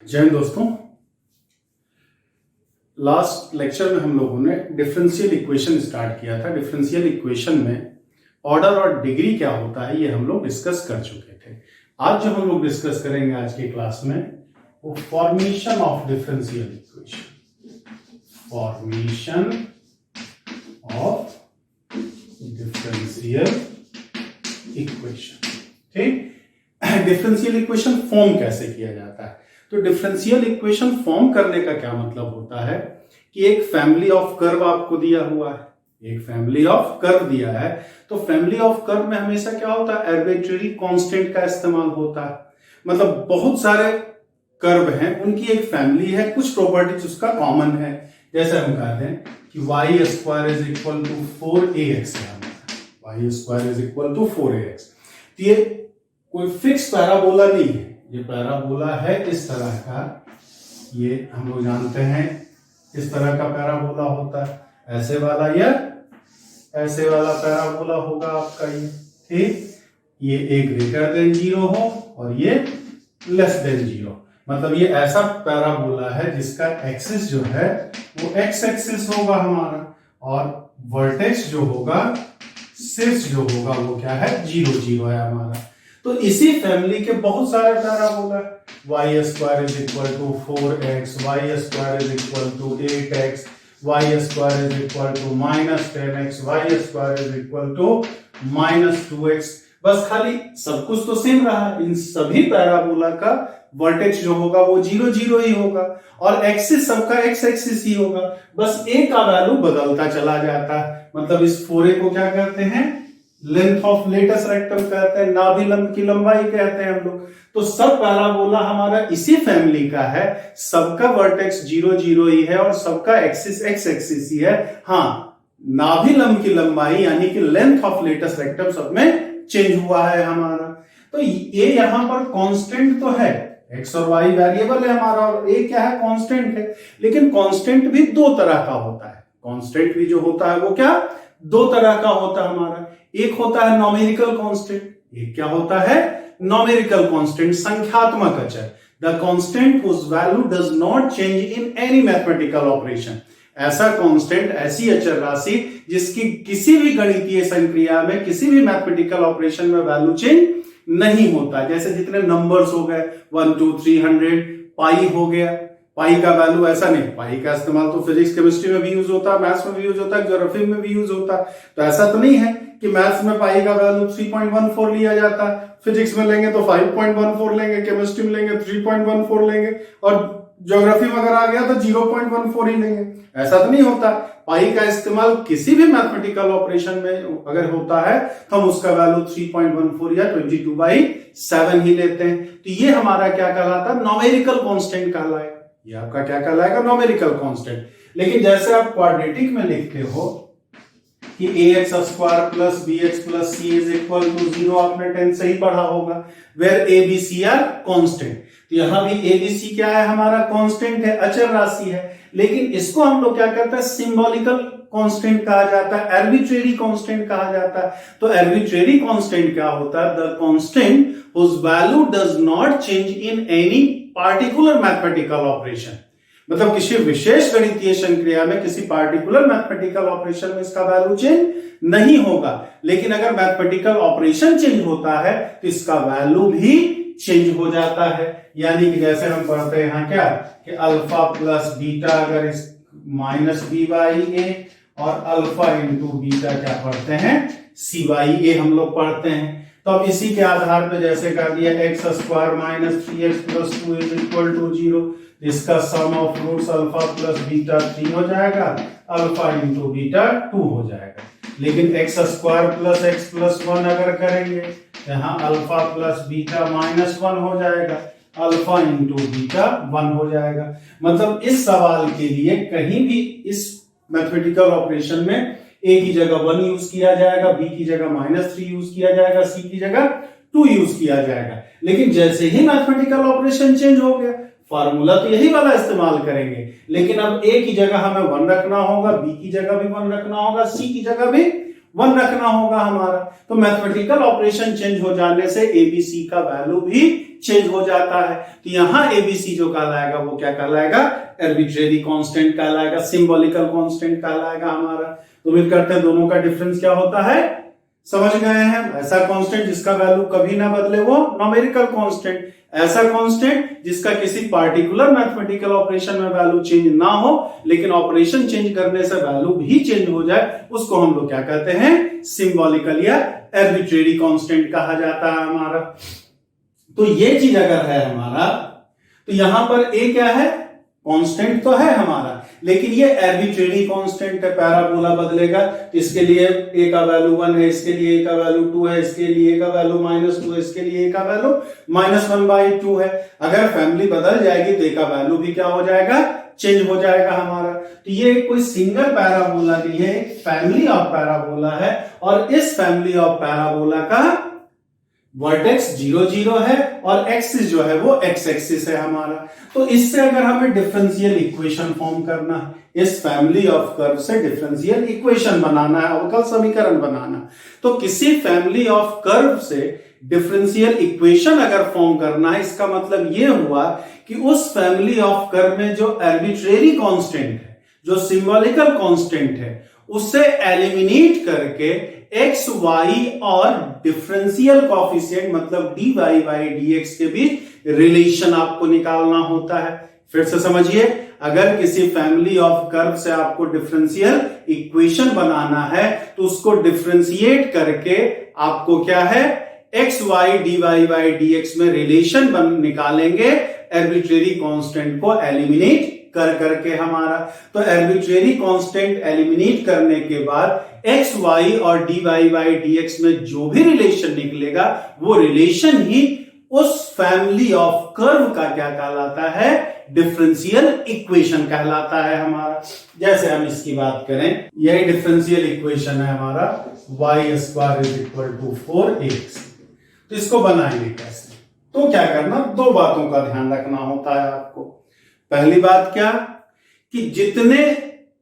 जय हिंद दोस्तों। Last lecture में हम लोगों ने डिफरेंशियल इक्वेशन स्टार्ट किया था। डिफरेंशियल इक्वेशन में ऑर्डर और डिग्री क्या होता है ये हम लोग डिस्कस कर चुके थे। आज जो हम लोग डिस्कस करेंगे आज की क्लास में वो formation of differential equation. Formation of differential equation, ठीक। डिफरेंशियल इक्वेशन फॉर्म कैसे किया जाता है? तो डिफरेंशियल इक्वेशन फॉर्म करने का क्या मतलब होता है कि एक फैमिली ऑफ कर्व आपको दिया हुआ है, एक फैमिली ऑफ कर्व दिया है, तो फैमिली ऑफ कर्व में हमेशा क्या होता है, आर्बिट्रेरी कांस्टेंट का इस्तेमाल होता है। मतलब बहुत सारे कर्व हैं, उनकी एक फैमिली है, कुछ प्रॉपर्टीज उसका कॉमन है। जैसे हम कहते हैं कि y square is equal to 4ax, y square is equal to 4ax। तो ये कोई फिक्स पैराबोला नहीं है, ये पैराबोला है इस तरह का, ये हम लोग जानते हैं इस तरह का पैराबोला होता है। ऐसे वाला या ऐसे वाला पैराबोला होगा आपका ये, ठीक। ये एक ग्रेटर देन 0 हो और ये लेस देन 0। मतलब ये ऐसा पैराबोला है जिसका एक्सिस जो है वो एक्स एक्सिस होगा हमारा, और वर्टेक्स जो होगा, शीर्ष जो होगा वो क्या है, 0 0 है हमारा। तो इसी फैमिली के बहुत सारे parabola, y square is equal to 4x, y square is equal to 8x, y square is equal to -10x, y square is equal to -2x। बस खाली सब कुछ तो सेम रहा, इन सभी पैराबोला का वर्टेक्स जो होगा वो 0 0 ही होगा और एक्सिस सबका एक्स एक्सिस ही होगा। बस a का वैल्यू बदलता चला जाता है। मतलब इस 4a को क्या कहते हैं, लेंथ ऑफ लेटस रेक्टम कहते हैं, नाभिलंब की लंबाई कहते हैं हम लोग। तो सब पैराबोला हमारा इसी फैमिली का है, सबका वर्टेक्स 0 0 ही है और सबका एक्सिस एक्स एक्सिस ही है। हाँ, नाभिलंब की लंबाई यानी कि लेंथ ऑफ लेटस रेक्टम सब में चेंज हुआ है हमारा। तो ये यहां पर कांस्टेंट तो है, एक्स और वाई वेरिएबल है हमारा, और ए क्या है, कांस्टेंट है। लेकिन कांस्टेंट भी दो तरह का होता है। कांस्टेंट भी जो होता है वो क्या, दो तरह का होता है हमारा। एक होता है नॉमेरिकल कांस्टेंट, एक क्या होता है, नॉमेरिकल कांस्टेंट, संख्यात्मक अचर। The constant whose value does not change in any mathematical operation. ऐसा कांस्टेंट, ऐसी अचर राशि जिसकी किसी भी गणितीय संक्रिया में, किसी भी मैथमेटिकल ऑपरेशन में वैल्यू चेंज नहीं होता। जैसे जितने नंबर्स हो गए 1 2 300, पाई हो गया, पाई का वैल्यू ऐसा नहीं, पाई का इस्तेमाल तो फिजिक्स केमिस्ट्री में भी यूज होता है, मैथ्स में भी यूज होता है, ज्योग्राफी में भी यूज होता है। तो ऐसा तो नहीं है कि मैथ्स में पाई का वैल्यू 3.14 लिया जाता है, फिजिक्स में लेंगे तो 5.14 लेंगे, केमिस्ट्री में लेंगे 3.14 लेंगे, और ज्योग्राफी में अगर आ गया तो 0.14 ही लेंगे। ऐसा तो नहीं होता। पाई का इस्तेमाल किसी भी मैथमेटिकल ऑपरेशन में अगर होता है तो हम उसका वैल्यू 3.14 या 22/7 ही लेते हैं। तो ये हमारा क्या कहलाता है, नॉमेरिकल कांस्टेंट कहलाएगा। ये आपका क्या कहलाएगा, नॉमेरिकल कांस्टेंट। लेकिन जैसे आप क्वाड्रेटिक में लिखते हो कि ax square plus bx plus c is equal to 0, आपने 10 से ही पढ़ा होगा, where a b c are constant. तो यहां भी a b c क्या है, हमारा कांस्टेंट है, अचर राशि है। लेकिन इसको हम लोग क्या कहते हैं, सिंबॉलिकल कांस्टेंट कहा जाता है, आर्बिट्रेरी कांस्टेंट कहा जाता है। तो आर्बिट्रेरी कांस्टेंट क्या होता है, the constant whose value does not change in any particular mathematical operation. मतलब किसी विशेष गणितीय संक्रिया में, किसी पार्टिकुलर मैथमेटिकल ऑपरेशन में इसका वैल्यू चेंज नहीं होगा। लेकिन अगर मैथमेटिकल ऑपरेशन चेंज होता है तो इसका वैल्यू भी चेंज हो जाता है। यानी कि जैसे हम पढ़ते हैं यहाँ क्या, कि अल्फा प्लस बीटा, अगर इस -b/a, और अल्फा इंटू बीटा क्या पढ़ते हैं, c/a हम लोग पढ़ते हैं। तो अब इसी के आधार पे जैसे कह दिया x square -3x plus 2 is equal to 0, इसका sum of roots alpha plus beta 3 हो जाएगा, अल्फा इंटू बीटा 2 हो जाएगा। लेकिन x square plus x plus 1 अगर करेंगे तो यहाँ अल्फा प्लस बीटा -1 हो जाएगा, अल्फा इंटू बीटा 1 हो जाएगा। मतलब इस सवाल के लिए कहीं भी इस मैथमेटिकल ऑपरेशन में a की जगह 1 यूज किया जाएगा, b की जगह -3 यूज किया जाएगा, c की जगह 2 यूज किया जाएगा। लेकिन जैसे ही मैथमेटिकल ऑपरेशन चेंज हो गया, फार्मूला तो यही वाला इस्तेमाल करेंगे, लेकिन अब a की जगह हमें 1 रखना होगा, b की जगह भी 1 रखना होगा, c की जगह भी 1 रखना होगा हमारा। तो मैथमेटिकल ऑपरेशन चेंज हो जाने से एबीसी का वैल्यू भी चेंज हो जाता है। तो यहां एबीसी जो कहलाएगा वो क्या कहलाएगा, आर्बिट्रेरी कांस्टेंट कहलाएगा, सिंबॉलिकल कांस्टेंट कहलाएगा हमारा। तो उम्मीद करते हैं दोनों का डिफरेंस क्या होता है समझ गए हैं। ऐसा कांस्टेंट जिसका वैल्यू कभी ना बदले वो न्यूमेरिकल कांस्टेंट, ऐसा कांस्टेंट जिसका किसी पार्टिकुलर मैथमेटिकल ऑपरेशन में वैल्यू चेंज ना हो लेकिन ऑपरेशन चेंज करने से वैल्यू भी चेंज हो जाए, उसको हम लोग क्या कहते हैं, सिंबॉलिकल या आर्बिट्रेरी कांस्टेंट कहा जाता है हमारा। तो ये चीज अगर है हमारा, तो यहां पर ए क्या है, कांस्टेंट तो है हमारा, लेकिन ये आर्बिट्रेरी कांस्टेंट है, पैराबोला बदलेगा तो इसके लिए ए का वैल्यू 1 है, इसके लिए ए का वैल्यू 2 है, इसके लिए ए का वैल्यू -2 है, इसके लिए ए का वैल्यू -1/2 है। अगर फैमिली बदल जाएगी तो ए का वैल्यू भी क्या हो जाएगा, चेंज हो जाएगा हमारा। तो ये कोई सिंगल पैराबोला नहीं है, एक फैमिली ऑफ पैराबोला है, और इस फैमिली ऑफ पैराबोला का वर्टेक्स 0 0 है और एक्सिस जो है वो एक्स एक्सिस है हमारा। तो इससे अगर हमें डिफरेंशियल इक्वेशन फॉर्म करना है, इस फैमिली ऑफ कर्व से डिफरेंशियल इक्वेशन बनाना है, अवकल समीकरण बनाना, तो किसी फैमिली ऑफ कर्व से डिफरेंशियल इक्वेशन अगर फॉर्म करना है, इसका मतलब ये हुआ कि उस फैमिली ऑफ कर्व में जो आर्बिट्रेरी कांस्टेंट है, जो सिंबॉलिकल कांस्टेंट है, उससे एलिमिनेट करके एक्स वाई और डिफरेंशियल कॉफिशिएंट मतलब dy बाई dx के बीच रिलेशन आपको निकालना होता है। फिर से समझिए, अगर किसी फैमिली ऑफ कर्व से आपको डिफरेंशियल इक्वेशन बनाना है तो उसको डिफरेंशिएट करके आपको क्या है, x y dy by dx में रिलेशन निकालेंगे आर्बिट्रेरी कांस्टेंट को एलिमिनेट कर करके हमारा। तो आर्बिट्रेरी कांस्टेंट एलिमिनेट करने के बाद एक्स वाई और dy बाई dx में जो भी रिलेशन निकलेगा वो रिलेशन ही उस फैमिली ऑफ कर्व का क्या कहलाता है, डिफरेंशियल इक्वेशन कहलाता है हमारा। जैसे हम इसकी बात करें, यही डिफरेंशियल इक्वेशन है हमारा, y² = 4x। तो इसको बनाएंगे कैसे, तो क्या करना, दो बातों का ध्यान रखना होता है आपको। पहली बात क्या, कि जितने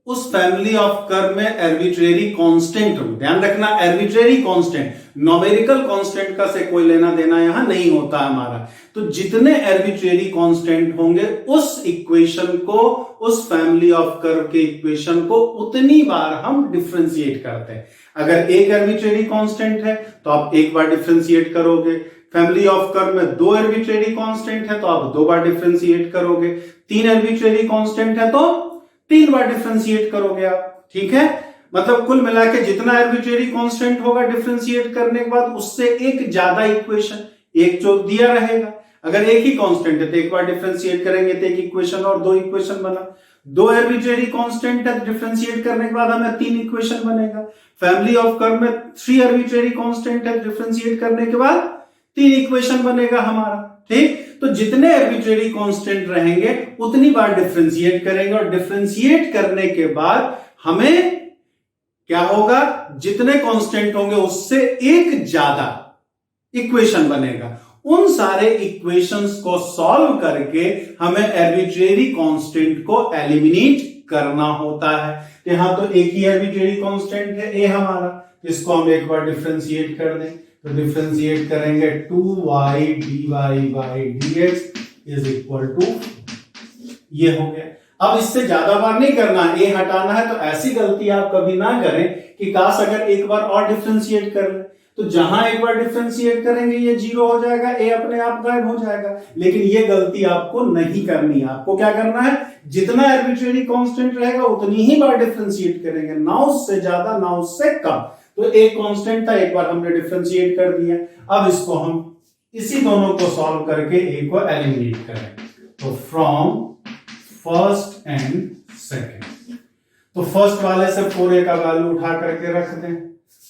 उस फैमिली ऑफ कर्व में आर्बिट्रेरी कांस्टेंट, ध्यान रखना आर्बिट्रेरी कांस्टेंट, न्यूमेरिकल कांस्टेंट का से कोई लेना देना यहां नहीं होता हमारा। तो जितने आर्बिट्रेरी कांस्टेंट होंगे उस इक्वेशन को, उस फैमिली ऑफ कर्व के इक्वेशन को उतनी बार हम डिफरेंशिएट करते हैं। अगर एक आर्बिट्रेरी कांस्टेंट है तो आप एक बार डिफरेंशिएट करोगे, फैमिली ऑफ कर्व में 2 आर्बिट्रेरी कांस्टेंट है तो आप 2 बार डिफरेंशिएट करोगे, 3 आर्बिट्रेरी कांस्टेंट है तो 3 बार डिफरेंशिएट करोगे आप, ठीक है। मतलब कुल मिला के जितना आर्बिट्रेरी कांस्टेंट होगा डिफरेंशिएट करने के बाद उससे एक ज्यादा इक्वेशन, एक जो दिया रहेगा, अगर एक ही कांस्टेंट है तो एक बार डिफरेंशिएट करेंगे तो एक इक्वेशन और 2 इक्वेशन बना। 2 आर्बिट्रेरी कांस्टेंट है, डिफरेंशिएट करने के बाद हमें 3 इक्वेशन बनेगा। फैमिली ऑफ कर्व में 3 आर्बिट्रेरी कांस्टेंट है, डिफरेंशिएट करने के बाद 3 इक्वेशन बनेगा हमारा, ठीक। तो जितने आर्बिट्रेरी कांस्टेंट रहेंगे उतनी बार डिफरेंशिएट करेंगे, और डिफरेंशिएट करने के बाद हमें क्या होगा, जितने कांस्टेंट होंगे उससे एक ज्यादा इक्वेशन बनेगा। उन सारे इक्वेशंस को सॉल्व करके हमें आर्बिट्रेरी कांस्टेंट को एलिमिनेट करना होता है। यहां तो एक ही आर्बिट्रेरी कांस्टेंट है ए हमारा, इसको हम एक बार डिफरेंशिएट कर दें, तो डिफरेंशिएट करेंगे 2y dy बाई dx = ये हो गया। अब इससे ज्यादा बार नहीं करना, ए हटाना है, तो ऐसी गलती आप कभी ना करें कि काश अगर एक बार और डिफरेंशिएट कर ले, तो जहां एक बार डिफरेंशिएट करेंगे ये 0 हो जाएगा, ए अपने आप गायब हो जाएगा। लेकिन ये गलती आपको नहीं करनी है। आपको क्या करना है, जितना आर्बिट्रेरी कांस्टेंट रहेगा उतनी ही बार डिफरेंशिएट करेंगे, ना उससे ज्यादा ना उससे कम। तो एक कांस्टेंट था, एक बार हमने डिफरेंशिएट कर दिया, अब इसको हम इसी दोनों को सॉल्व करके ए को एलिमिनेट करें। तो फ्रॉम फर्स्ट एंड सेकंड, तो फर्स्ट वाले से 4a का वैल्यू उठा करके रख दें,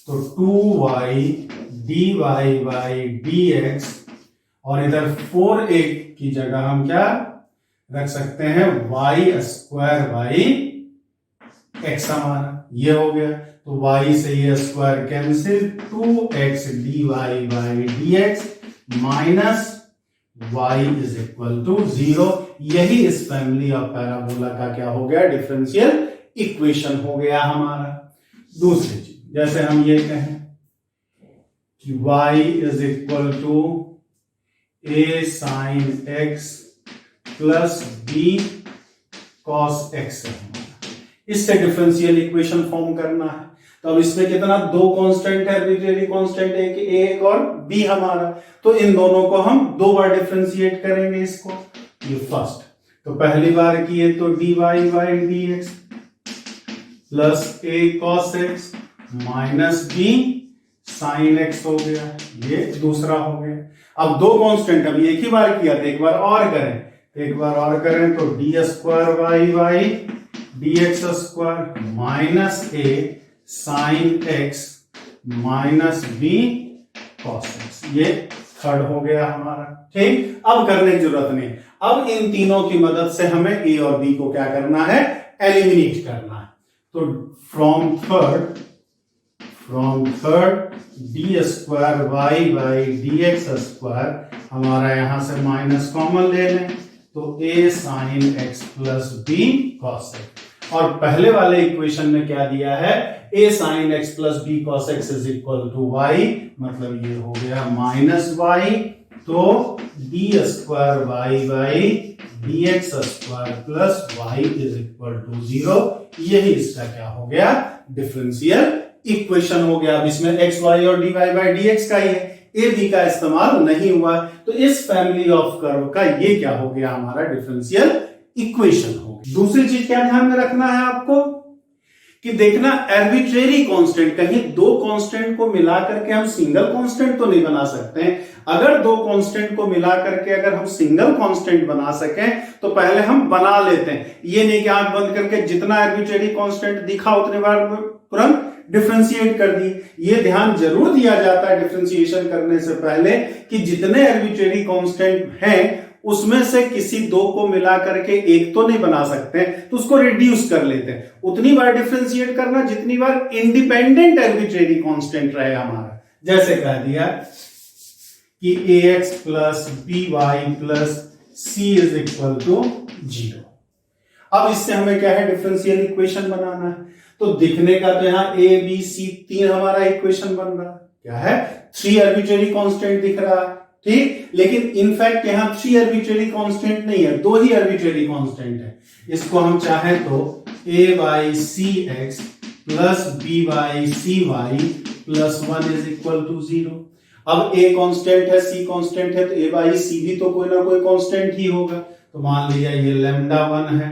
तो 2y dy बाई dx, और इधर 4a की जगह हम क्या रख सकते हैं, y² बाई x हमारा, ये हो गया। तो y से ये square cancel, 2x dy by dx minus y = 0। यही इस फैमिली ऑफ पैराबोला का क्या हो गया, डिफरेंशियल इक्वेशन हो गया हमारा। दूसरी चीज जैसे हम ये कहें कि y is equal to a sine x plus b cos x है हमारा, इससे डिफरेंशियल इक्वेशन फॉर्म करना है। तो अब इसमें कितना, दो कांस्टेंट है, आर्बिट्रेरी कांस्टेंट है कि एक और बी हमारा, तो इन दोनों को हम दो बार डिफरेंशिएट करेंगे इसको। ये फर्स्ट, तो पहली बार किए तो dy by dx plus a cos x minus b sin x हो गया, ये दूसरा हो गया। अब दो कांस्टेंट, अब एक ही बार किया था, एक बार और करें तो d square y by dx square minus a sine x minus b cos x, ये थर्ड हो गया हमारा। ठीक, अब करने की जरूरत नहीं, अब इन तीनों की मदद से हमें a और b को क्या करना है, एलिमिनेट करना है। तो from third d square y by dx square, हमारा यहां से माइनस कॉमन ले लें तो a sine x plus b cos x, और पहले वाले इक्वेशन में क्या दिया है, a sine x plus b cos x is equal to y, मतलब ये हो गया माइनस y, तो d square y by dx square plus y is equal to 0, यही इसका क्या हो गया, डिफरेंशियल इक्वेशन हो गया। अब इसमें x y और dy बाई dx का ही है, ए बी का इस्तेमाल नहीं हुआ, तो इस फैमिली ऑफ कर्व का ये क्या हो गया, हमारा डिफरेंशियल इक्वेशन हो गया। दूसरी चीज क्या ध्यान में रखना है आपको कि देखना आर्बिट्रेरी कांस्टेंट, कहीं दो कांस्टेंट को मिला करके हम सिंगल कांस्टेंट तो नहीं बना सकते हैं। अगर दो कांस्टेंट को मिला करके अगर हम सिंगल कांस्टेंट बना सकें तो पहले हम बना लेते हैं, ये नहीं कि आंख बंद करके जितना आर्बिट्रेरी कांस्टेंट दिखा उतने बार तुरंत डिफरेंशिएट कर दी। ये ध्यान जरूर दिया जाता है डिफरेंशिएशन करने से पहले कि जितने आर्बिट्रेरी कांस्टेंट हैं उसमें से किसी दो को मिला करके एक तो नहीं बना सकते, तो उसको रिड्यूस कर लेते हैं। उतनी बार डिफरेंशिएट करना जितनी बार इंडिपेंडेंट आर्बिट्रेरी कांस्टेंट रहे हमारा। जैसे कह दिया कि ax plus by plus c is equal to 0। अब इससे हमें क्या है, डिफरेंशियल इक्वेशन बनाना है। तो दिखने का तो यहां a b c तीन हमारा इक्वेशन बन रहा है, क्या है, 3 आर्बिट्रेरी कांस्टेंट दिख रहा है, ठीक। लेकिन इनफैक्ट यहां 3 आर्बिट्रेरी कांस्टेंट नहीं है, 2 ही आर्बिट्रेरी कांस्टेंट है। इसको हम चाहे तो a by c x plus b by c y plus 1 is equal to 0। अब a कांस्टेंट है, c कांस्टेंट है, तो a बाई c भी तो कोई ना कोई कांस्टेंट ही होगा। तो मान लिया ये लैम्डा 1 है,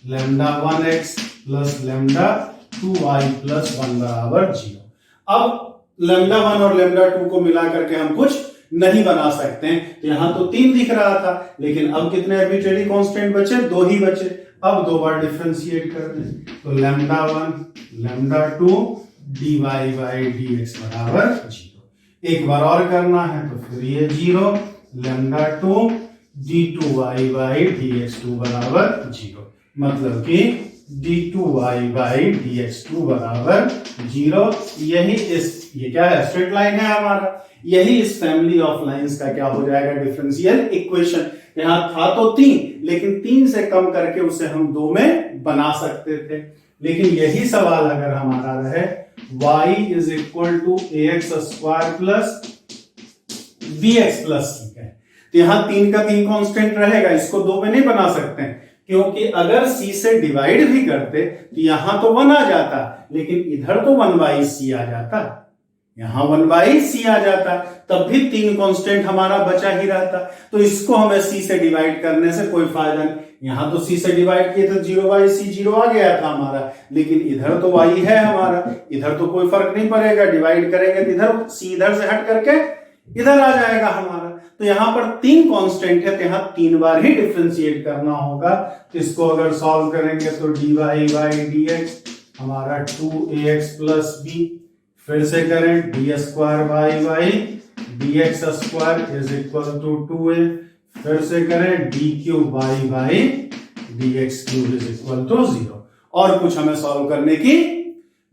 lambda 1x plus lambda 2y plus 1 बराबर 0। अब लैम्डा 1 और लैम्डा 2 को मिला करके हम कुछ नहीं बना सकते हैं, तो यहां तो 3 दिख रहा था, लेकिन अब कितने आर्बिट्रेरी कांस्टेंट बचे, 2 ही बचे। अब दो बार डिफरेंशिएट कर दें तो lambda 1 lambda 2 dy by dx बराबर 0। एक बार और करना है तो फिर ये 0 लैम्डा 2 d2y बाई dx2 बराबर 0, मतलब कि d2y बाई dx2 बराबर 0। यही ये क्या है, स्ट्रेट लाइन है हमारा, यही इस फैमिली ऑफ लाइंस का क्या हो जाएगा, डिफरेंशियल इक्वेशन। यहां था तो 3, लेकिन 3 से कम करके उसे हम 2 में बना सकते थे। लेकिन यही सवाल अगर हमारा रहे y is equal to ax square plus bx plus c है, तो यहां 3 का 3 कांस्टेंट रहेगा, इसको 2 में नहीं बना सकते हैं, क्योंकि अगर c से डिवाइड भी करते तो यहां तो 1 आ जाता, लेकिन इधर तो 1 बाई c आ जाता, यहां 1 बाई c आ जाता, तब भी 3 कांस्टेंट हमारा बचा ही रहता। तो इसको हमें c से डिवाइड करने से कोई फायदा नहीं। यहां तो c से डिवाइड किए तो 0 बाई c 0 आ गया था हमारा, लेकिन इधर तो y है हमारा, इधर तो कोई फर्क नहीं पड़ेगा, डिवाइड करेंगे तो इधर c इधर से हट करके इधर आ जाएगा हमारा। तो यहां पर 3 कांस्टेंट है, तो यहां 3 बार ही डिफरेंशिएट करना होगा। तो इसको अगर सॉल्व करेंगे तो dy बाई dx हमारा 2ax प्लस b, फिर से करें d square y by dx square is equal to 2a, फिर से करें d cube y by dx cube is equal to 0। और कुछ हमें सॉल्व करने की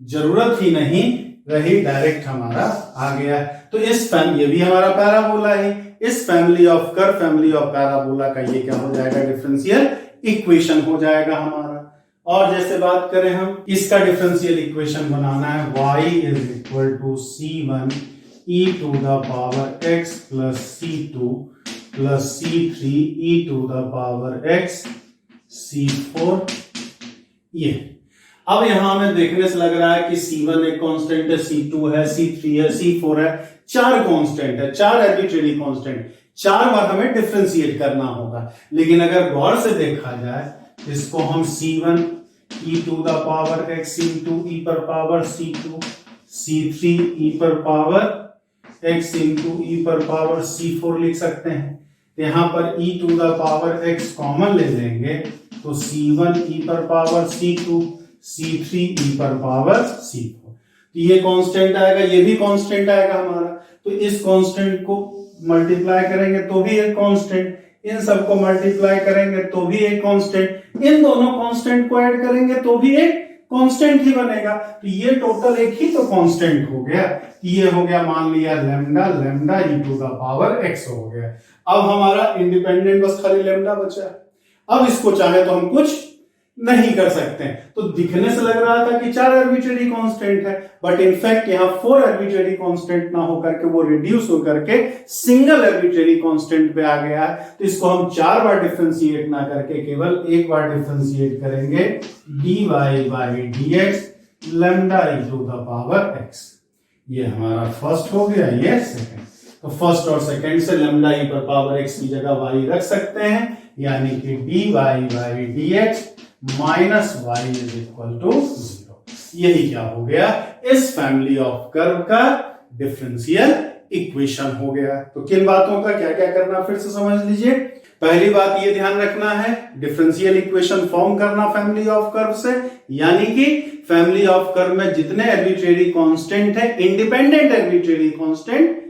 जरूरत ही नहीं रही, डायरेक्ट हमारा आ गया। तो इस ये भी हमारा पैराबोला है, इस family of curve, family of parabola का ये क्या हो जाएगा, डिफरेंशियल इक्वेशन हो जाएगा हमारा। और जैसे बात करें हम इसका डिफरेंशियल इक्वेशन बनाना है, y is equal to c1 e to the power x plus c2 plus c3 e to the power x c4। ये अब यहां हमें देखने से लग रहा है कि c1 एक कांस्टेंट है, c2 है, c3 है, c4 है, 4 कांस्टेंट है, 4 आर्बिट्रेरी कांस्टेंट, 4 बार हमें डिफरेंशिएट करना होगा। लेकिन अगर गौर से देखा जाए इसको हम c1 e to the power x into e पर पावर c2 c3 e पर पावर x इंटू e पर पावर c4 लिख सकते हैं। यहां पर e to the power x common ले लेंगे तो c1 e पर पावर c2 c3 e पर पावर c4। तो ये कांस्टेंट आएगा, ये भी कांस्टेंट आएगा हमारा। तो इस कांस्टेंट को मल्टीप्लाई करेंगे तो भी एक कांस्टेंट, इन सबको मल्टीप्लाई करेंगे तो भी एक कांस्टेंट, इन दोनों कांस्टेंट को ऐड करेंगे तो भी एक कांस्टेंट ही बनेगा। तो ये टोटल एक ही तो कांस्टेंट हो गया। ये हो गया मान लिया lambda, lambda e to the power x हो गया। अब हमारा इंडिपेंडेंट बस खाली लैम्डा बचा। अब इसको चाहे तो हम कुछ नहीं कर सकते हैं। तो दिखने से लग रहा था कि 4 आर्बिट्रेरी कांस्टेंट है, बट इनफैक्ट यहाँ 4 आर्बिट्रेरी कांस्टेंट ना होकर के वो रिड्यूस होकर के सिंगल आर्बिट्रेरी कांस्टेंट पे आ गया है। तो इसको हम 4 बार डिफरेंशिएट ना करके केवल एक बार डिफरेंशिएट करेंगे, dy by dx lambda e to the power x। ये हमारा फर्स्ट हो गया, ये सेकंड। तो फर्स्ट और सेकंड से लैम्डा ई पर पावर x की जगह y रख सकते हैं, यानी कि dy by dx minus y is equal to 0। यही क्या हो गया, इस फैमिली ऑफ कर्व का डिफरेंशियल इक्वेशन हो गया। तो किन बातों का क्या क्या करना फिर से समझ लीजिए। पहली बात ये ध्यान रखना है, डिफरेंशियल इक्वेशन फॉर्म करना फैमिली ऑफ कर्व से, यानी कि फैमिली ऑफ कर्व में जितने आर्बिट्रेरी कांस्टेंट है, इंडिपेंडेंट आर्बिट्रेरी कांस्टेंट,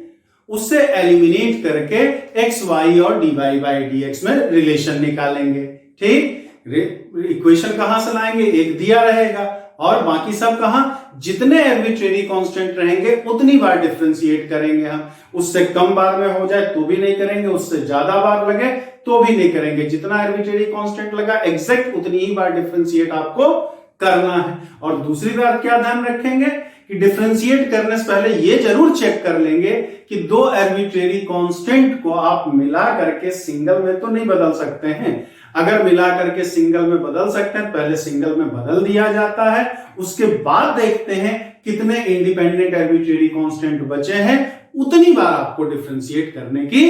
उससे एलिमिनेट करके एक्स वाई और dy बाई dx में रिलेशन निकालेंगे। ठीक, इक्वेशन कहां से लाएंगे, एक दिया रहेगा और बाकी सब कहां, जितने आर्बिट्रेरी कांस्टेंट रहेंगे उतनी बार डिफरेंशिएट करेंगे हम। उससे कम बार में हो जाए तो भी नहीं करेंगे, उससे ज्यादा बार लगे तो भी नहीं करेंगे। जितना आर्बिट्रेरी कांस्टेंट लगा एग्जैक्ट उतनी ही बार डिफरेंशिएट आपको करना है। और दूसरी बात क्या ध्यान रखेंगे कि डिफरेंशिएट करने से पहले ये जरूर चेक कर लेंगे कि 2 आर्बिट्रेरी कांस्टेंट को आप मिला करके सिंगल में तो नहीं बदल सकते हैं। अगर मिला करके सिंगल में बदल सकते हैं, पहले सिंगल में बदल दिया जाता है, उसके बाद देखते हैं कितने इंडिपेंडेंट आर्बिट्रेरी कांस्टेंट बचे हैं, उतनी बार आपको डिफरेंशिएट करने की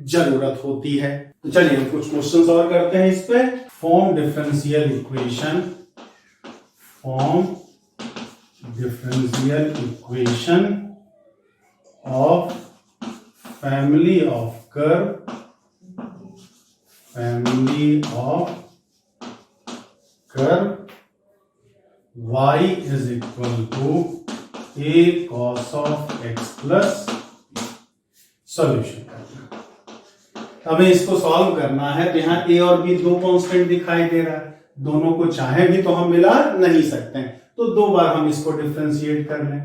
जरूरत होती है। तो चलिए हम कुछ क्वेश्चंस और करते हैं इस पे। Form differential equation, form differential equation of family of curve, family of curve y is equal to a cos of x plus। Solution करना, हमें इसको सॉल्व करना है। तो यहाँ a और b 2 कांस्टेंट दिखाई दे रहा है, दोनों को चाहे भी तो हम मिला नहीं सकते हैं, तो 2 बार हम इसको डिफरेंशिएट कर लें।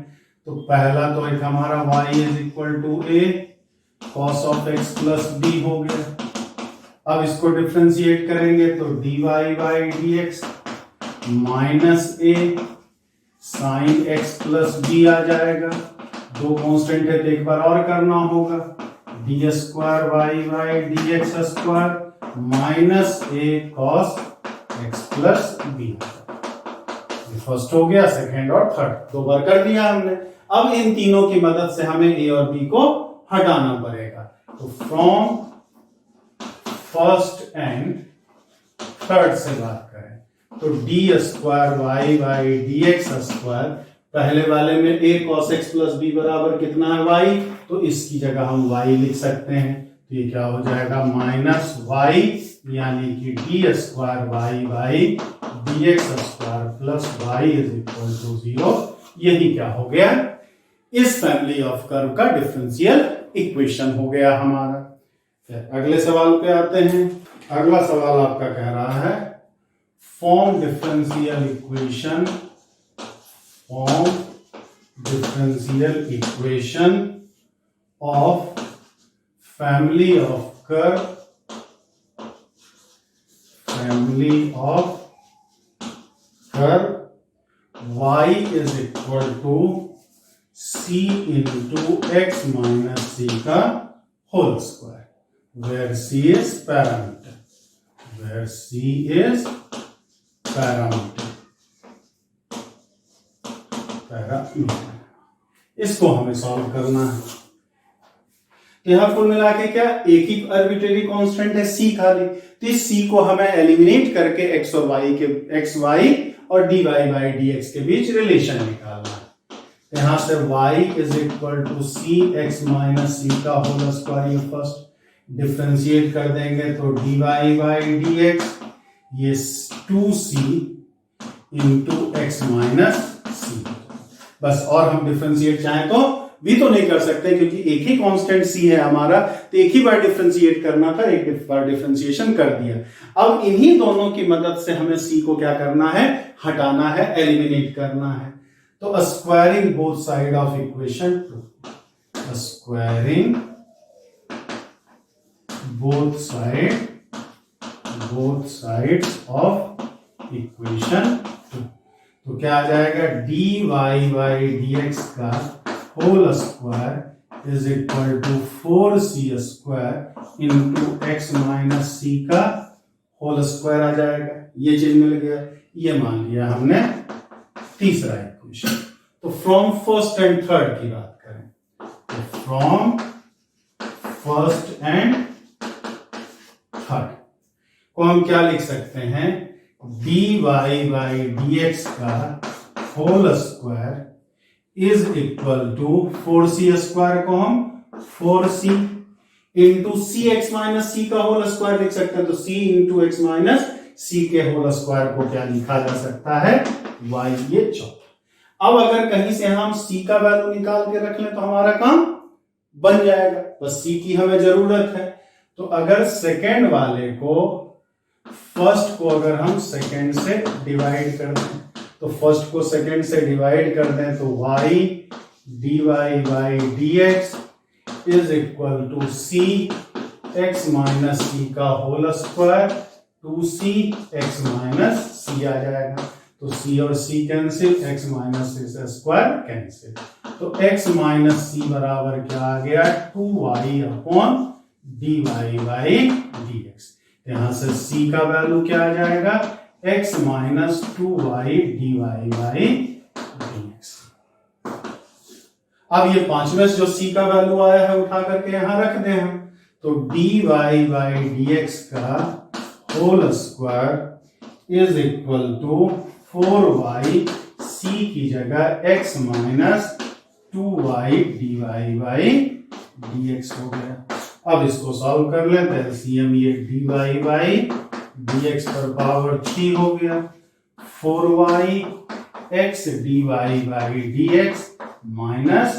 तो पहला तो एक हमारा y is equal to a cos of x plus b हो गया। अब इसको डिफरेंशिएट करेंगे तो dy by dx minus a sine x plus b आ जाएगा। 2 कांस्टेंट है तो एक बार और करना होगा, d square y by dx square minus a cos x plus b। First हो गया, सेकेंड और थर्ड 2 बार कर दिया हमने। अब इन तीनों की मदद से हमें a और b को हटाना पड़ेगा। तो फ्रॉम फर्स्ट एंड थर्ड से बात करें तो d square y by d x square, पहले वाले में a cos x plus b बराबर कितना है y, तो इसकी जगह हम y लिख सकते हैं। तो ये क्या हो जाएगा माइनस y, यानी कि d square y by d x square plus y is equal to 0। यही क्या हो गया, इस फैमिली ऑफ कर्व का डिफरेंशियल इक्वेशन हो गया हमारा। अगले सवाल पे आते हैं। अगला सवाल आपका कह रहा है form differential equation, form differential equation of family of curve, family of अगर y is equal to c into x minus c का whole square where c is parameter, where c is parameter, इसको हमें solve करना है। तो यहां कुल मिला के क्या, एक ही आर्बिट्रेरी कांस्टेंट है c खाली, तो इस c को हमें एलिमिनेट करके x और y के x y और dy बाई dx के बीच रिलेशन निकालना है। तो यहां से y is equal to c x minus c का होल स्क्वायर, ये फर्स्ट डिफरेंशिएट कर देंगे तो dy बाई dx, ये 2c इंटू एक्स माइनस सी। बस, और हम डिफरेंशिएट चाहें तो भी तो नहीं कर सकते क्योंकि एक ही कांस्टेंट c है हमारा, तो एक ही बार डिफरेंशिएट करना था, एक बार डिफरेंशिएशन कर दिया। अब इन्हीं दोनों की मदद से हमें c को क्या करना है, हटाना है, एलिमिनेट करना है। तो squaring both side of equation 2, squaring both sides of equation 2, तो क्या आ जाएगा, dy बाई dx का whole square is equal to 4c square into x minus c का होल स्क्वायर आ जाएगा। ये चीज मिल गया, ये मान लिया हमने तीसरा इक्वेशन। तो फ्रॉम फर्स्ट एंड थर्ड की बात करें, तो फ्रॉम फर्स्ट एंड थर्ड को हम क्या लिख सकते हैं, dy बाई dx का whole square is equal to 4c square को हम 4c into c x minus c का होल स्क्वायर लिख सकते हैं। तो c into x minus c के होल स्क्वायर को क्या लिखा जा सकता है, y, ये चौथा। अब अगर कहीं से हम c का वैल्यू निकाल के रख लें तो हमारा काम बन जाएगा, बस c की हमें जरूरत है। तो अगर सेकेंड वाले को, फर्स्ट को अगर हम सेकेंड से डिवाइड कर दें, तो फर्स्ट को सेकेंड से डिवाइड कर दें तो y dy by dx is equal to c x minus c का whole square 2c x minus c आ जाएगा। तो c और c cancel, x minus c से स्क्वायर कैंसिल, तो x माइनस सी बराबर क्या आ गया, 2y upon dy by dx। यहां से c का वैल्यू क्या आ जाएगा, x minus 2y dy by dx। अब ये पांचवें से जो c का वैल्यू आया है उठा करके यहां रख दें हम, तो dy बाई dx का whole square is equal to 4y c की जगह x minus 2y dy by dx हो गया। अब इसको सॉल्व कर लें तो एलसीएम ये dy बाई dx पर पावर 3 हो गया, 4y x dy by dx minus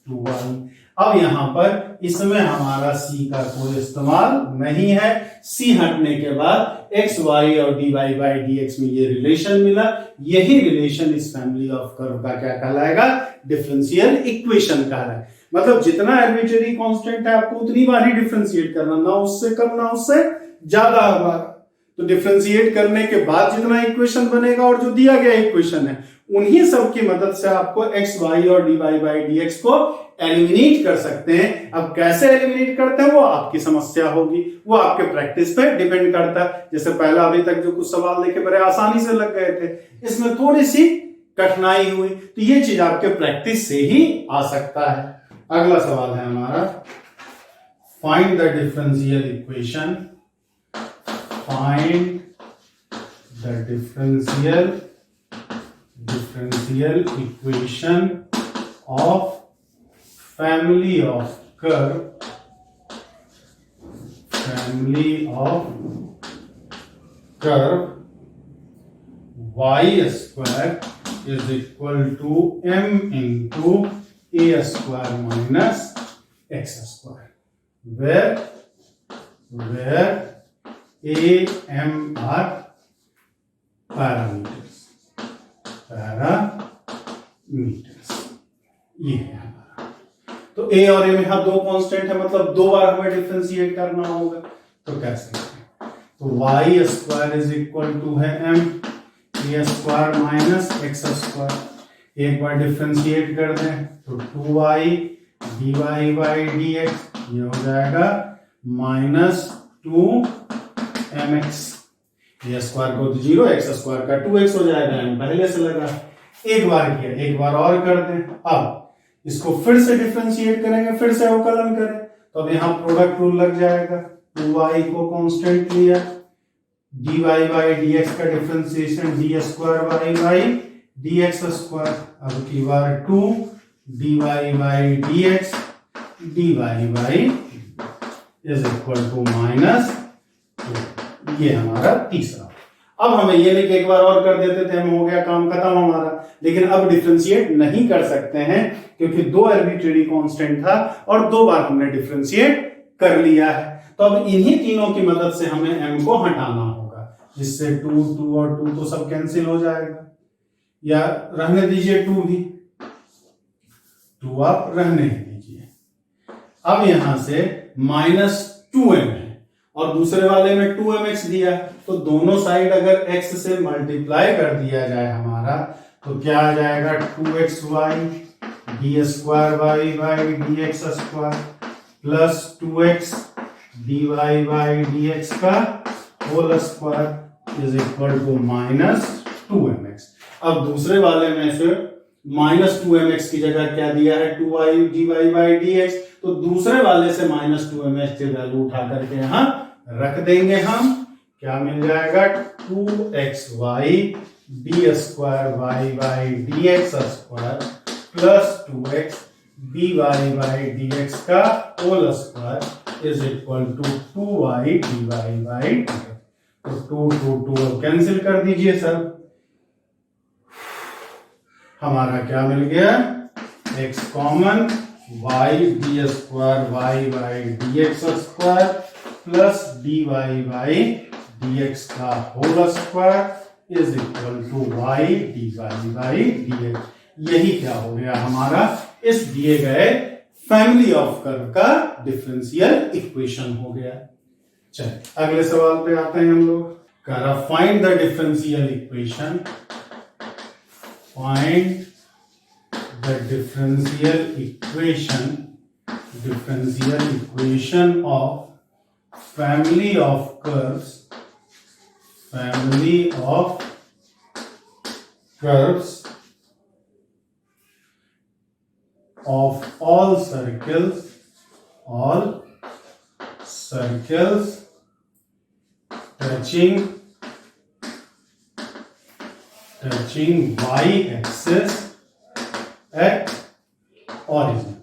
2y। अब यहां पर इसमें हमारा c का कोई इस्तेमाल नहीं है, c हटने के बाद x y और dy बाई dx में ये रिलेशन मिला। यही रिलेशन इस फैमिली ऑफ कर्व का क्या कहलाएगा, डिफरेंशियल इक्वेशन कहलाएगा। मतलब जितना आर्बिट्रेरी कांस्टेंट है आपको उतनी बार ही डिफरेंशिएट करना, ना उससे कम ना उससे ज्यादा होगा। तो डिफरेंशिएट करने के बाद जितना इक्वेशन बनेगा और जो दिया गया इक्वेशन है उन्हीं सब की मदद से आपको x y और dy बाई dx को एलिमिनेट कर सकते हैं। अब कैसे एलिमिनेट करते हैं वो आपकी समस्या होगी, वो आपके प्रैक्टिस पे डिपेंड करता है। जैसे पहला अभी तक जो कुछ सवाल देखे बड़े आसानी से लग गए थे, इसमें थोड़ी सी कठिनाई हुई, तो ये चीज आपके प्रैक्टिस से ही आ सकता है। अगला सवाल है हमारा, find the differential equation, find the differential equation of family of curve y square is equal to m into a square minus x square, where a m are parameters, ये है हमारा। तो a और a में यहां दो constant है, मतलब दो बार हमें डिफरेंशिएट करना होगा। तो कैसे करें, तो y square is equal to है m, a square minus x square. एक बार डिफ्रेंशिएट कर दें तो 2y dy बाई dx ये हो जाएगा -2mx। ए स्क्वायर को तो 0, एक्स स्क्वायर का 2x हो जाएगा, m पहले से लगा। एक बार किया, एक बार और कर दें। अब इसको फिर से डिफ्रेंशिएट करेंगे, फिर से अवकलन करें तो अब यहाँ प्रोडक्ट रूल लग जाएगा। 2y को कांस्टेंट लिया, dy बाई dx का differentiation d square y by dx square. अब की बार 2 dy by dx dy by is equal to -2। ये हमारा तीसरा। अब हमें ये लेके एक बार और कर देते थे, हम हो गया काम खत्म हमारा। लेकिन अब डिफरेंशिएट नहीं कर सकते हैं क्योंकि 2 आर्बिट्रेरी कांस्टेंट था और 2 बार हमने डिफरेंशिएट कर लिया है। तो अब इन्हीं तीनों की मदद से हमें m को हटाना होगा, जिससे 2 2 और 2 तो सब कैंसिल हो जाएगा, या रहने दीजिए 2 भी, 2 आप रहने दीजिए। अब यहां से -2m है और दूसरे वाले में 2mx दिया, तो दोनों साइड अगर x से मल्टीप्लाई कर दिया जाए हमारा तो क्या आ जाएगा 2xy d square y by d x square plus 2x dy by dx का whole square is equal to -2mx। अब दूसरे वाले में से -2mx की जगह क्या दिया है 2y dy बाई dx, तो दूसरे वाले से -2mx की वैल्यू उठा करके यहां रख देंगे हम। क्या मिल जाएगा 2xy d square y by d x square plus 2x dy by dx का whole square is equal to 2y dy by dx। तो 2 कैंसिल कर दीजिए सर, हमारा क्या मिल गया x common y d square y by d x square plus dy by dx का whole square is equal to y dy by dx। यही क्या हो गया हमारा इस दिए गए फैमिली ऑफ कर्व का डिफरेंशियल इक्वेशन हो गया। चलिए अगले सवाल पे आते हैं हम लोग। करा find the differential equation, find the differential equation of family of curves, of all circles touching y-axis at origin.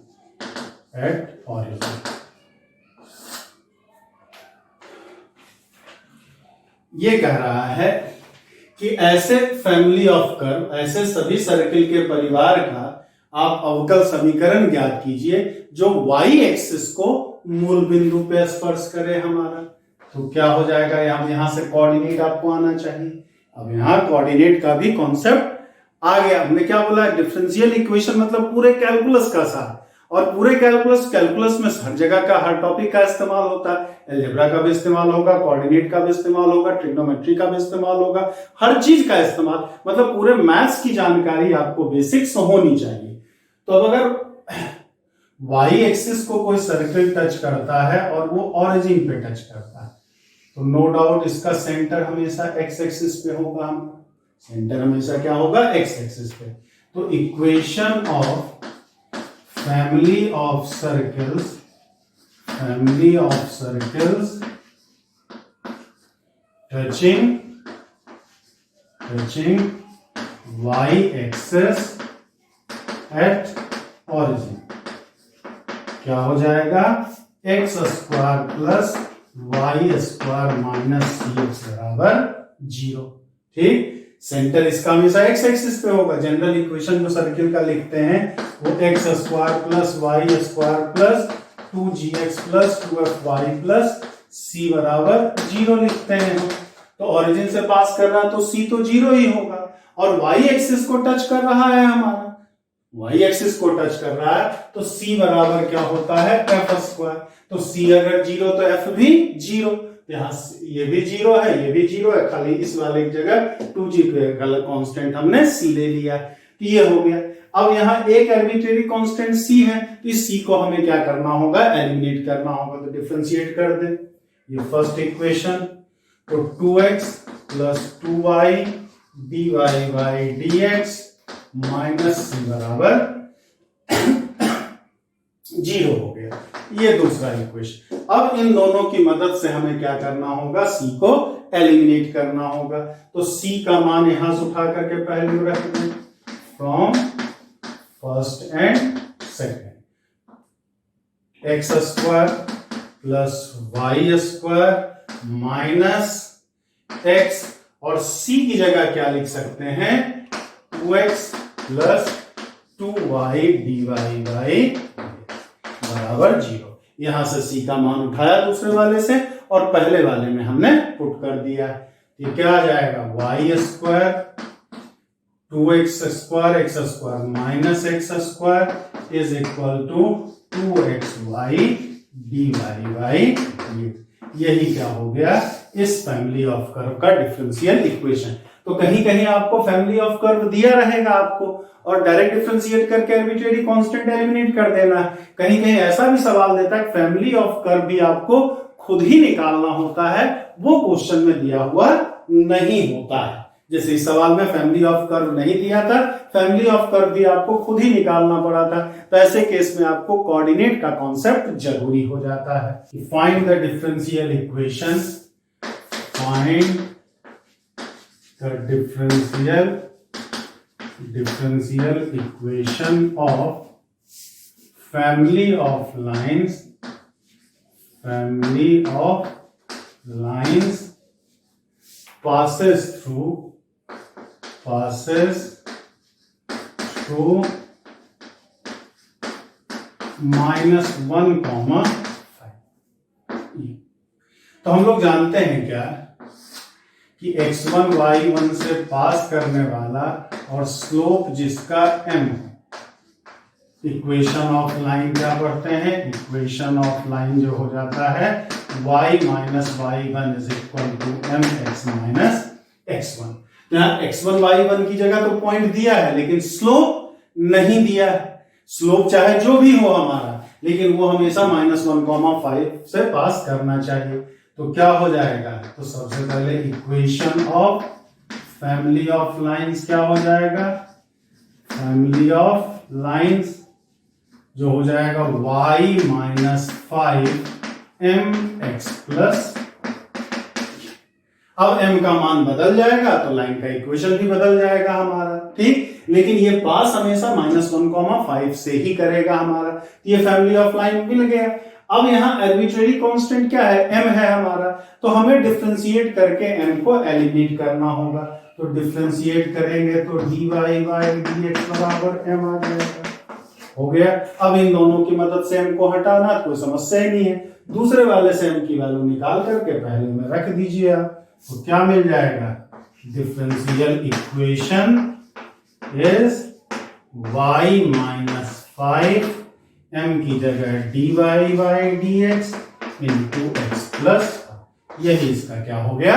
ये कह रहा है कि ऐसे फैमिली ऑफ कर्व, ऐसे सभी सर्किल के परिवार का आप अवकल समीकरण ज्ञात कीजिए जो y एक्सिस को मूल बिंदु पे स्पर्श करे हमारा। तो क्या हो जाएगा, यहां से कोऑर्डिनेट आपको आना चाहिए। अब यहां कोऑर्डिनेट का भी कॉन्सेप्ट आ गया। हमने क्या बोला, डिफरेंशियल इक्वेशन मतलब पूरे कैलकुलस का सार, और पूरे कैलकुलस में हर जगह का, हर टॉपिक का इस्तेमाल होता है। अलजेब्रा का भी इस्तेमाल होगा, कोऑर्डिनेट का भी इस्तेमाल होगा, ट्रिग्नोमेट्री का भी इस्तेमाल होगा, हर चीज का इस्तेमाल, मतलब पूरे मैथ्स की जानकारी आपको बेसिक्स होनी चाहिए। तो अब अगर y एक्सिस को कोई सर्किल टच करता है और वो ओरिजिन पे टच करता है, तो नो डाउट इसका सेंटर हमेशा x एक्सिस पे होगा। सेंटर हमेशा क्या होगा, x एक्सिस पे। तो equation of family of circles touching y axis at origin क्या हो जाएगा, x square plus y square minus c x बराबर 0। ठीक, सेंटर इसका हमेशा एक्स एक्सिस पे होगा। जनरल इक्वेशन जो सर्किल का लिखते हैं वो x square plus y square plus 2gx plus 2fy plus c बराबर 0 लिखते हैं। तो ओरिजिन से पास कर रहा है तो c तो 0 ही होगा, और y एक्सिस को टच कर रहा है हमारा, y एक्सिस को टच कर रहा है तो c बराबर क्या होता है f स्क्वायर। तो c अगर 0 तो f भी 0, तो यहाँ ये भी 0 है, ये भी 0 है, खाली इस वाले की जगह 2g कांस्टेंट हमने c ले लिया, तो ये हो गया। अब यहाँ एक आर्बिट्रेरी कांस्टेंट c है, तो इस c को हमें क्या करना होगा, एलिमिनेट करना होगा, तो डिफरेंशिएट कर दे। ये फर्स्ट इक्वेशन, तो 2x plus 2y dy by dx minus c बराबर 0 हो गया। ये दूसरा इक्वेशन। अब इन दोनों की मदद से हमें क्या करना होगा, c को एलिमिनेट करना होगा। तो c का मान यहां से उठा करके पहले रख दें, from first and second, x square plus y square minus x, और c की जगह क्या लिख सकते हैं, 2x plus 2y dy by बराबर 0। यहां से c का मान उठाया दूसरे वाले से और पहले वाले में हमने पुट कर दिया। ये क्या आ जाएगा, y square 2x square x square minus x square is equal to 2xy dy by dy। यही क्या हो गया, इस फैमिली ऑफ कर्व का डिफरेंशियल इक्वेशन। तो कहीं कहीं आपको फैमिली ऑफ कर्व दिया रहेगा आपको, और डायरेक्ट डिफरेंशिएट करके आर्बिट्रेरी कांस्टेंट एलिमिनेट कर देना है। कहीं कहीं ऐसा भी सवाल देता है फैमिली ऑफ कर्व भी आपको खुद ही निकालना होता है, वो क्वेश्चन में दिया हुआ नहीं होता है। जैसे इस सवाल में फैमिली ऑफ कर्व नहीं दिया था, फैमिली ऑफ कर्व भी आपको खुद ही निकालना पड़ा था, तो ऐसे केस में आपको कोऑर्डिनेट का कॉन्सेप्ट जरूरी हो जाता है। Find the differential equation, find the differential equation of family of lines passes through -1, 5। तो हम लोग जानते हैं क्या कि x1 y1 से पास करने वाला और स्लोप जिसका m है, इक्वेशन ऑफ लाइन क्या पढ़ते हैं, इक्वेशन ऑफ लाइन जो हो जाता है y minus y1 is equal to m x minus x1। यहाँ x1 y1 की जगह तो पॉइंट दिया है लेकिन स्लोप नहीं दिया है। स्लोप चाहे जो भी हो हमारा, लेकिन वो हमेशा -1, 5 से पास करना चाहिए। तो क्या हो जाएगा, तो सबसे पहले equation of family of lines क्या हो जाएगा, फैमिली ऑफ लाइंस जो हो जाएगा y माइनस 5mx प्लस, अब m का मान बदल जाएगा तो लाइन का इक्वेशन भी बदल जाएगा हमारा, ठीक। लेकिन ये पास हमेशा -1, 5 से ही करेगा हमारा, तो ये फैमिली ऑफ लाइन मिल गया। अब यहाँ आर्बिट्रेरी कांस्टेंट क्या है, m है हमारा, तो हमें डिफरेंशिएट करके m को एलिमिनेट करना होगा। तो डिफरेंशिएट करेंगे तो dy बाई dx बराबर m आ जाएगा, हो गया। अब इन दोनों की मदद से m को हटाना कोई समस्या ही नहीं है, दूसरे वाले से m की वैल्यू निकाल करके पहले में रख दीजिए आप, तो क्या मिल जाएगा, differential equation is y minus 5 m की जगह dy by dx into x plus, यही इसका क्या हो गया,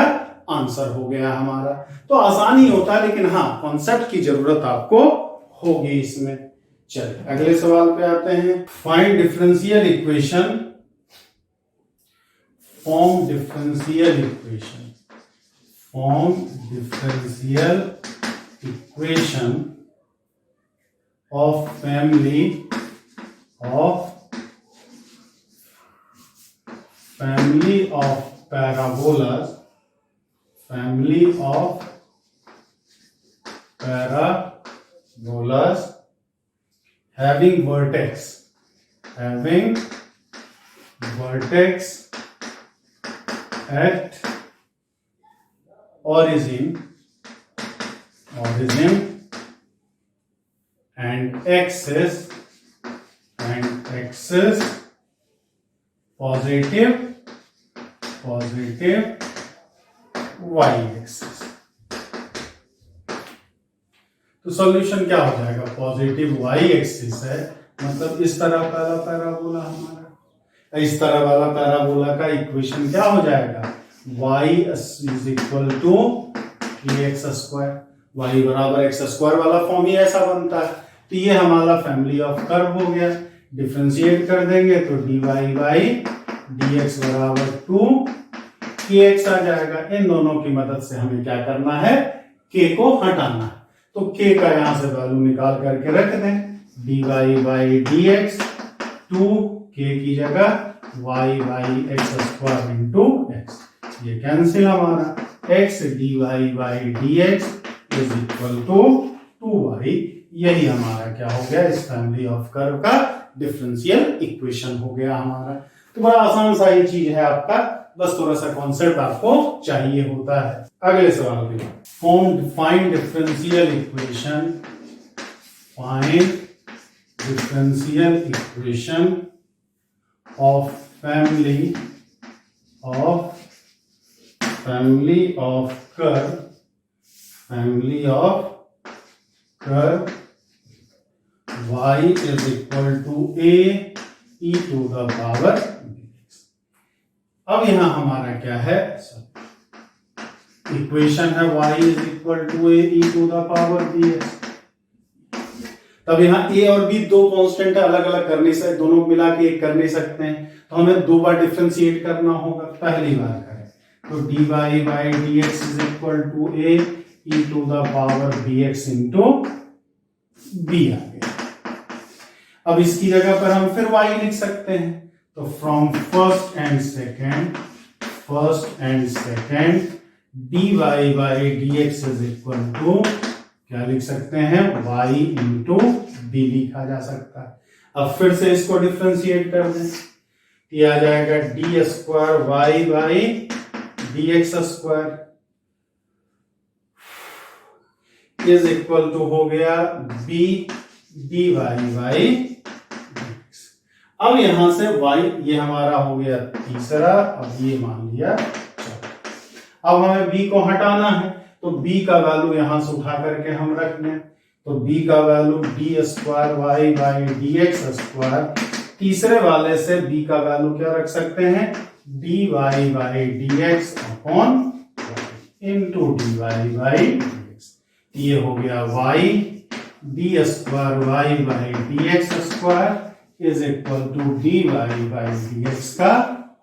आंसर हो गया हमारा। तो आसानी होता है, लेकिन हाँ कॉन्सेप्ट की जरूरत आपको होगी इसमें। चलिए अगले सवाल पे आते हैं। Find differential equation, form differential equation of family of parabolas having vertex at origin and axis positive y axis. तो सॉल्यूशन क्या हो जाएगा, पॉजिटिव y एक्सिस है, मतलब इस तरह वाला पैराबोला हमारा, इस तरह वाला पैराबोला का इक्वेशन क्या हो जाएगा, y is equal to kx square, y बराबर x स्क्वायर वाला फॉर्म ही ऐसा बनता है। तो ये हमारा फैमिली ऑफ कर्व हो गया। डिफरेंशिएट कर देंगे तो dy बाई dx बराबर 2kx आ जाएगा। इन दोनों की मदद से हमें क्या करना है, k को हटाना है। तो k का यहां से वैल्यू निकाल करके रख दें, dy बाई dx 2k की जगह y by x square into x, ये कैंसिल हमारा, x dy by dx is equal to 2y। यही हमारा क्या हो गया, इस फैमिली ऑफ कर्व का डिफरेंशियल इक्वेशन हो गया हमारा। तो बड़ा आसान सा ही चीज है आपका, बस थोड़ा सा कॉन्सेप्ट आपको चाहिए होता है। अगले सवाल पे find differential equation, find differential equation of family curve y is equal to a e to the power bx। अब यहां हमारा क्या है, इक्वेशन है y is equal to a e to the power bx। तब यहाँ a और b दो कांस्टेंट है, अलग अलग कर नहीं सकते, दोनों मिला के एक कर नहीं सकते हैं, तो हमें दो बार डिफरेंशिएट करना होगा। पहली बार करें तो dy by dx is equal to a e to the power bx into b आ गया। अब इसकी जगह पर हम फिर y लिख सकते हैं, तो from first and second dy by dx is equal to क्या लिख सकते हैं, y इंटू b लिखा जा सकता है। अब फिर से इसको डिफरेंशिएट कर दें, ये आ जाएगा d square y by dx square is equal to हो गया b dy बाई dx। अब यहां से y ये हमारा हो गया तीसरा, अब ये मान लिया चौथा। अब हमें b को हटाना है, तो b का वैल्यू यहां से उठा करके हम रख लें, तो b का value D square y by dx square, तीसरे वाले से b का वैल्यू क्या रख सकते हैं, dy by dx upon into dy by dx। ये हो गया y d square y by dx square is equal to dy by dx का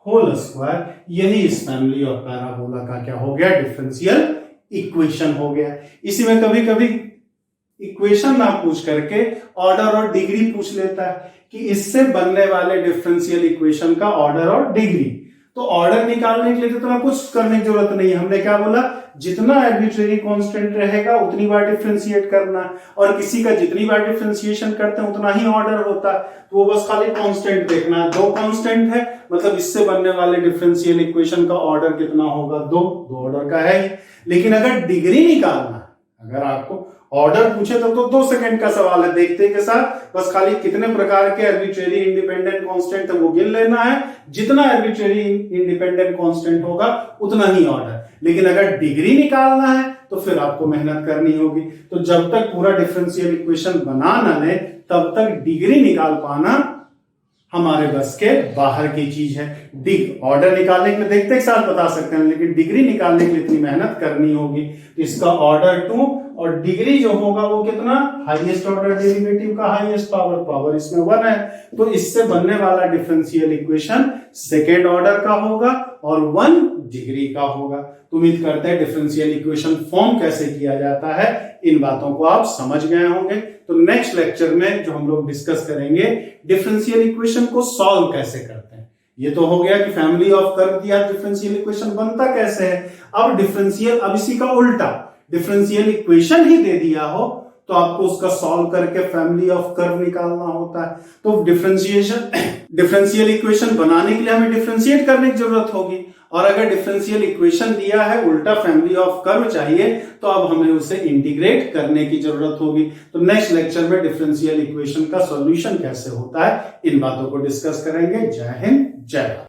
होल स्क्वायर। यही इस फैमिली ऑफ पैराबोला का क्या हो गया, डिफरेंशियल इक्वेशन हो गया। इसी में कभी कभी इक्वेशन ना पूछ करके ऑर्डर और डिग्री पूछ लेता है कि इससे बनने वाले डिफरेंशियल इक्वेशन का ऑर्डर और डिग्री। तो ऑर्डर निकालने के लिए तो ना कुछ करने की जरूरत नहीं है, हमने क्या बोला, जितना आर्बिट्रेरी कांस्टेंट रहेगा उतनी बार डिफरेंशिएट करना, और किसी का जितनी बार डिफरेंशिएशन करते हैं उतना ही ऑर्डर होता है। तो वो बस खाली कांस्टेंट देखना है, दो कांस्टेंट है मतलब इससे बनने वाले डिफरेंशियल इक्वेशन का ऑर्डर कितना होगा, दो ऑर्डर का है ही। लेकिन अगर डिग्री निकालना, अगर आपको ऑर्डर पूछे तो 2 सेकंड का सवाल है, देखते के साथ बस खाली कितने प्रकार के आर्बिट्रेरी इंडिपेंडेंट कांस्टेंट है वो गिन लेना है, जितना आर्बिट्रेरी इंडिपेंडेंट कांस्टेंट होगा उतना ही ऑर्डर। लेकिन अगर डिग्री निकालना है तो फिर आपको मेहनत करनी होगी। तो जब तक पूरा डिफरेंशियल इक्वेशन बना ना ले तब तक डिग्री निकाल पाना हमारे बस के बाहर की चीज है। ऑर्डर निकालने के लिए देखते एक साथ बता सकते हैं, लेकिन डिग्री निकालने के लिए इतनी मेहनत करनी होगी। तो इसका ऑर्डर 2 और डिग्री जो होगा वो कितना, हाईएस्ट ऑर्डर डेरिवेटिव का हाईएस्ट पावर इसमें 1 है, तो इससे बनने वाला डिफरेंशियल इक्वेशन सेकेंड ऑर्डर का होगा और 1 डिग्री का होगा। तो उम्मीद करते हैं डिफरेंशियल इक्वेशन फॉर्म कैसे किया जाता है इन बातों को आप समझ गए होंगे। तो नेक्स्ट लेक्चर में जो हम लोग डिस्कस करेंगे डिफरेंशियल इक्वेशन को सॉल्व कैसे करते हैं। ये तो हो गया कि फैमिली ऑफ कर्व दिया, डिफरेंशियल इक्वेशन बनता कैसे है। अब इसी का उल्टा डिफरेंशियल इक्वेशन ही दे दिया हो तो आपको उसका सॉल्व करके फैमिली ऑफ कर्व निकालना होता है। तो डिफरेंशियल इक्वेशन बनाने के लिए हमें डिफरेंशिएट करने की जरूरत होगी, और अगर डिफरेंशियल इक्वेशन दिया है उल्टा फैमिली ऑफ कर्व चाहिए तो अब हमें उसे इंटीग्रेट करने की जरूरत होगी। तो नेक्स्ट लेक्चर में डिफरेंशियल इक्वेशन का सॉल्यूशन कैसे होता है इन बातों को डिस्कस करेंगे। जय हिंद, जय भारत।